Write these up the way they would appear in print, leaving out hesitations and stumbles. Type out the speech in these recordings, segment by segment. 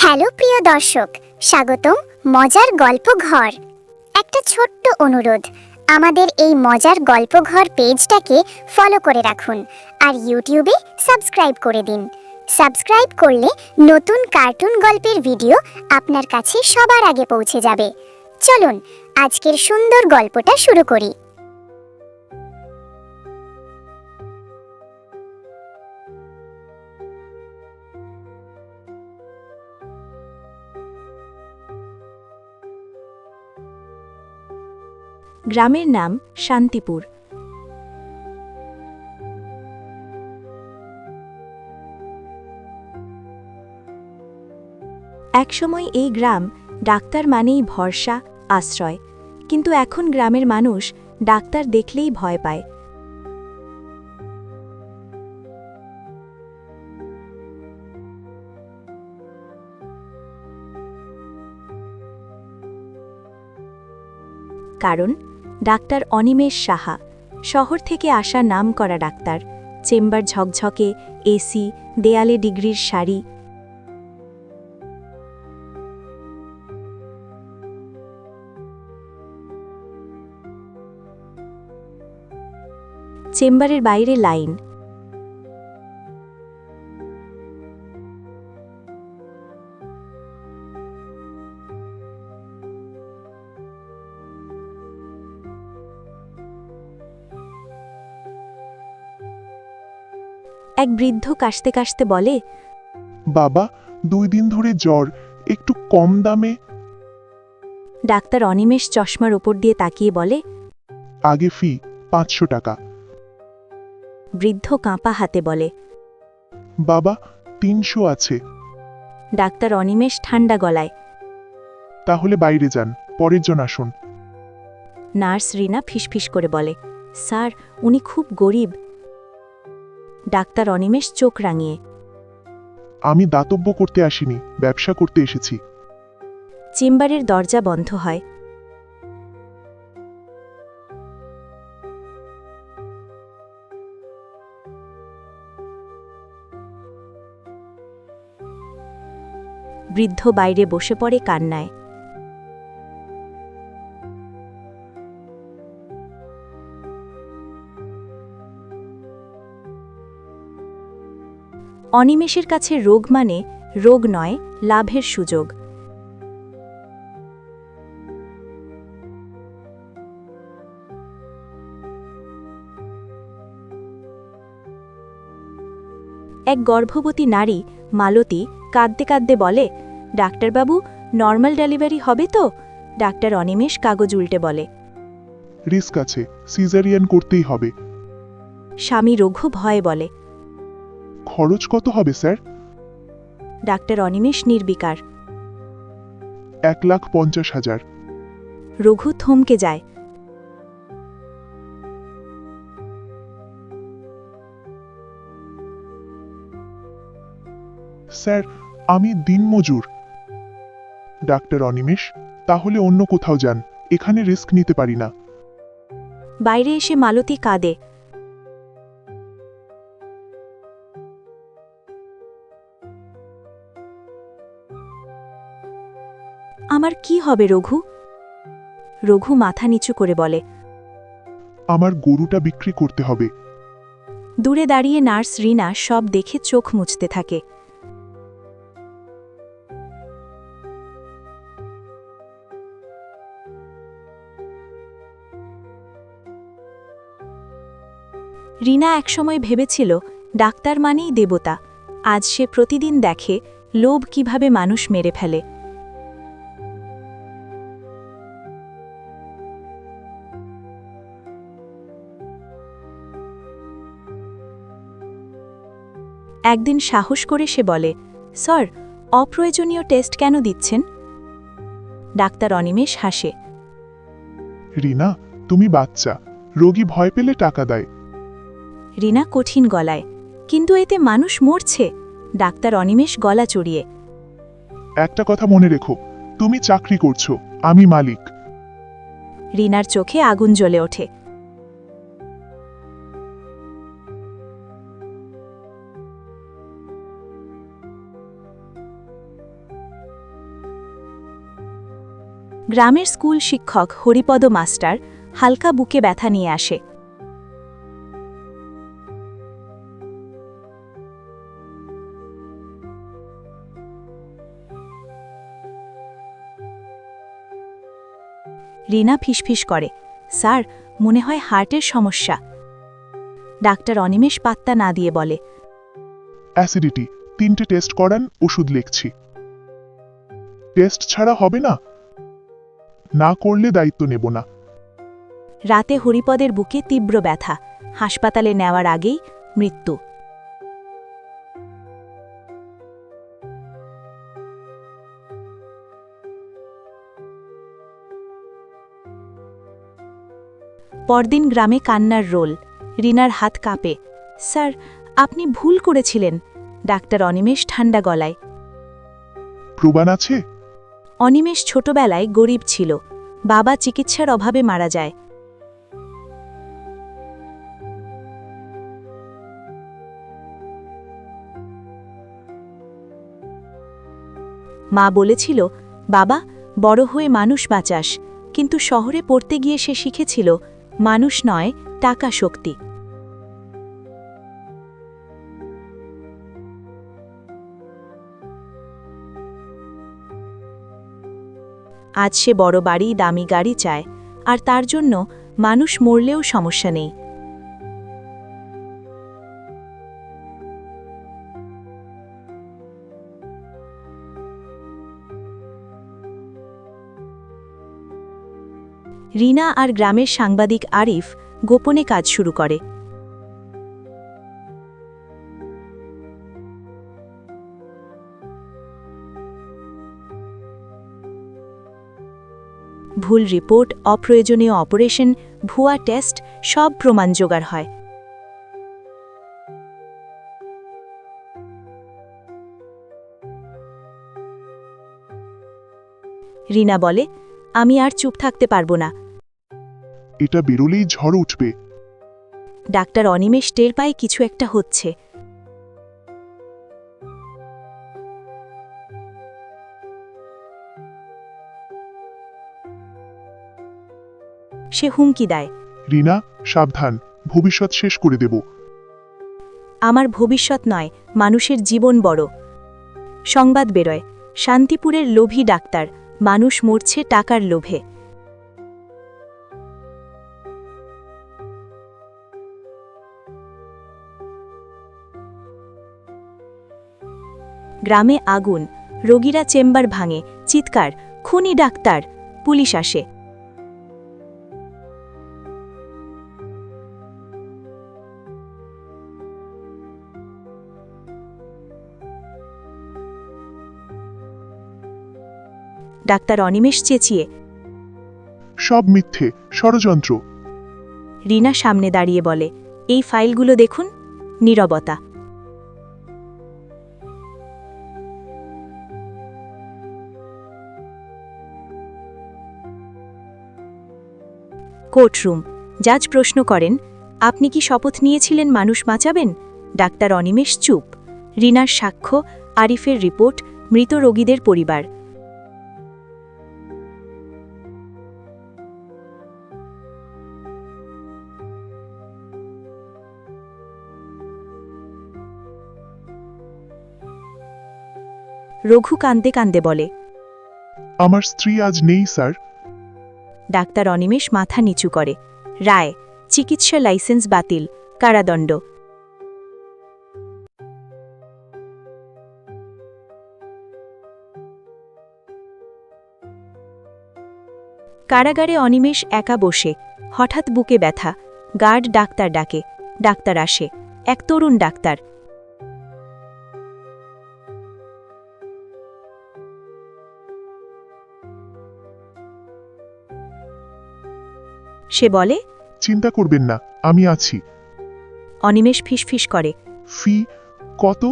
Hello প্রিয় দর্শক, স্বাগতম মজার গল্প ঘর। একটা ছোট্ট অনুরোধ, আমাদের এই মজার গল্প ঘর পেজটাকে ফলো করে রাখুন আর ইউটিউবে সাবস্ক্রাইব করে দিন। সাবস্ক্রাইব করলে নতুন কার্টুন গল্পের ভিডিও আপনার কাছে সবার আগে পৌঁছে যাবে। চলুন আজকের সুন্দর গল্পটা শুরু করি। গ্রামের নাম শান্তিপুর। একসময় এই গ্রাম ডাক্তার মানেই ভরসা, আশ্রয়, কিন্তু এখন গ্রামের মানুষ ডাক্তার দেখলেই ভয় পায়। কারণ ডাক্তার অনিমেষ সাহা শহর থেকে আসা নামকরা ডাক্তার। চেম্বার ঝকঝকে, এসি, দেয়ালে ডিগ্রির শাড়ি। চেম্বারের বাইরে লাইন। এক বৃদ্ধ কাশতে কাশতে বলে, বাবা, 2 দিন ধরে জ্বর, একটু কম দামে। ডাক্তার অনিমেষ চশমার ওপর দিয়ে তাকিয়ে বলে, আগে ফি 500 টাকা। বৃদ্ধ কাঁপা হাতে বলে, বাবা, 300 আছে। ডাক্তার অনিমেষ ঠান্ডা গলায়, তাহলে বাইরে যান, পরের জন আসুন। নার্স রিনা ফিসফিস করে বলে, স্যার, উনি খুব গরিব। ডাক্তার অনিমেষ চোখ রাঙিয়ে, আমি দাতব্য করতে আসিনি, ব্যবসা করতে এসেছি। চেম্বারের দরজা বন্ধ হয়। বৃদ্ধ বাইরে বসে পড়ে কান্নায়। অনিমেষের কাছে রোগ মানে রোগ নয়, লাভের সুযোগ। এক গর্ভবতী নারী মালতী কাঁদতে কাঁদতে বলে, ডাক্তারবাবু, নর্মাল ডেলিভারি হবে তো? ডাক্তার অনিমেষ কাগজ উল্টে বলে, রিস্ক আছে, সিজারিয়ান করতেই হবে। স্বামী রঘু ভয়ে বলে, খরচ কত হবে স্যার? ডাক্তার অনিমেষ নির্বিকার। 1,50,000। রঘু থমকে যায়। স্যার, আমি দিনমজুর। ডাক্তার অনিমেষ, তাহলে অন্য কোথাও যান, এখানে রিস্ক নিতে পারি না। বাইরে এসে মালতী কাঁদে। আমার কি হবে রঘু? রঘু মাথা নিচু করে বলে, আমার গরুটা বিক্রি করতে হবে। দূরে দাঁড়িয়ে নার্স রিনা সব দেখে চোখ মুছতে থাকে। রিনা একসময় ভেবেছিল ডাক্তার মানেই দেবতা। আজ সে প্রতিদিন দেখে লোভ কিভাবে মানুষ মেরে ফেলে। একদিন সাহস করে সে বলে, স্যার, অপ্রয়োজনীয় টেস্ট কেন দিচ্ছেন? ডাক্তার অনিমেষ হাসে। রিনা, তুমি বাচ্চা, রোগী ভয় পেলে টাকা দেয়। রিনা কঠিন গলায়, কিন্তু এতে মানুষ মরছে। ডাক্তার অনিমেষ গলা চড়িয়ে, একটা কথা মনে রেখো, তুমি চাকরি করছো, আমি মালিক। রিনার চোখে আগুন জ্বলে ওঠে। গ্রামের স্কুল শিক্ষক হরিপদ মাস্টার হালকা বুকে ব্যথা নিয়ে আসে। রিনা ফিসফিস করে, স্যার, মনে হয় হার্টের সমস্যা। ডাক্তার অনিমেষ পাত্তা না দিয়ে বলে, অ্যাসিডিটি, 3টে টেস্ট করান, ওষুধ লিখছি। টেস্ট ছাড়া হবে না? না করলে দায়িত্ব নেব না। রাতে হরিপদের বুকে তীব্র ব্যথা, হাসপাতালে নেওয়ার আগেই মৃত্যু। পরদিন গ্রামে কান্নার রোল। রিনার হাত কাঁপে। স্যার, আপনি ভুল করেছিলেন। ডাক্তার অনিমেষ ঠান্ডা গলায়। প্রমাণ আছে? অনিমেষ ছোটবেলায় গরিব ছিল, বাবা চিকিৎসার অভাবে মারা যায়। মা বলেছিল, বাবা, বড় হয়ে মানুষ বাঁচাস, কিন্তু শহরে পড়তে গিয়ে সে শিখেছিল মানুষ নয়, টাকা শক্তি। আজ সে বড় বাড়ি, দামি গাড়ি চায়, আর তার জন্য মানুষ মরলেও সমস্যা নেই। রিনা আর গ্রামের সাংবাদিক আরিফ গোপনে কাজ শুরু করে। ভুল রিপোর্ট, অপ্রয়োজনীয় অপারেশন, ভুয়া টেস্ট, সব প্রমাণ জোগাড় হয়। রিনা বলে, আমি আর চুপ থাকতে পারবো না। এটা বেরোলেই ঝড় উঠবে। ডাক্তার অনিমেষ টের পায় কিছু একটা হচ্ছে। সে হুমকি দেয়, রিনা, সাবধান, ভবিষ্যৎ শেষ করে দেব। আমার ভবিষ্যৎ নয়, মানুষের জীবন বড়। সংবাদ বেরোয়, শান্তিপুরের লোভী ডাক্তার, মানুষ মরছে টাকার লোভে। গ্রামে আগুন, রোগীরা চেম্বার ভাঙে, চিৎকার, খুনি ডাক্তার। পুলিশ আসে। ডাক্তার অনিমেষ চেঁচিয়ে, সব মিথ্যে, ষড়যন্ত্র। রিনা সামনে দাঁড়িয়ে বলে, এই ফাইলগুলো দেখুন। নীরবতা। কোর্টরুম। জাজ প্রশ্ন করেন, আপনি কি শপথ নিয়েছিলেন মানুষ বাঁচাবেন? ডাক্তার অনিমেষ চুপ। রিনার সাক্ষ্য, আরিফের রিপোর্ট, মৃত রোগীদের পরিবার। রঘু কান্দে কান্দে বলে, আমার স্ত্রী আজ নেই স্যার। ডাক্তার অনিমেষ মাথা নিচু করে। রায়, চিকিৎসা লাইসেন্স বাতিল, কারাদণ্ড। কারাগারে অনিমেষ একা বসে, হঠাৎ বুকে ব্যথা। গার্ড ডাক্তার ডাকে। ডাক্তার আসে, এক তরুণ ডাক্তার। সে বলে, চিন্তা করবেন না, আমি আছি। অনিমেষ ফিসফিস করে। ফি কত?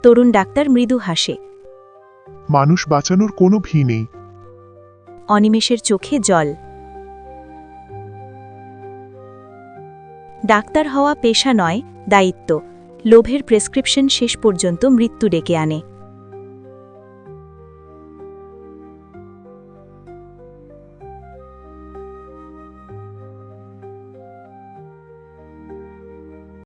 তরুণ ডাক্তার মৃদু হাসে। মানুষ বাঁচানোর কোনো ফি নেই। অনিমেষের চোখে জল। ডাক্তার হওয়া পেশা নয়, দায়িত্ব। লোভের প্রেসক্রিপশন শেষ পর্যন্ত মৃত্যু ডেকে আনে।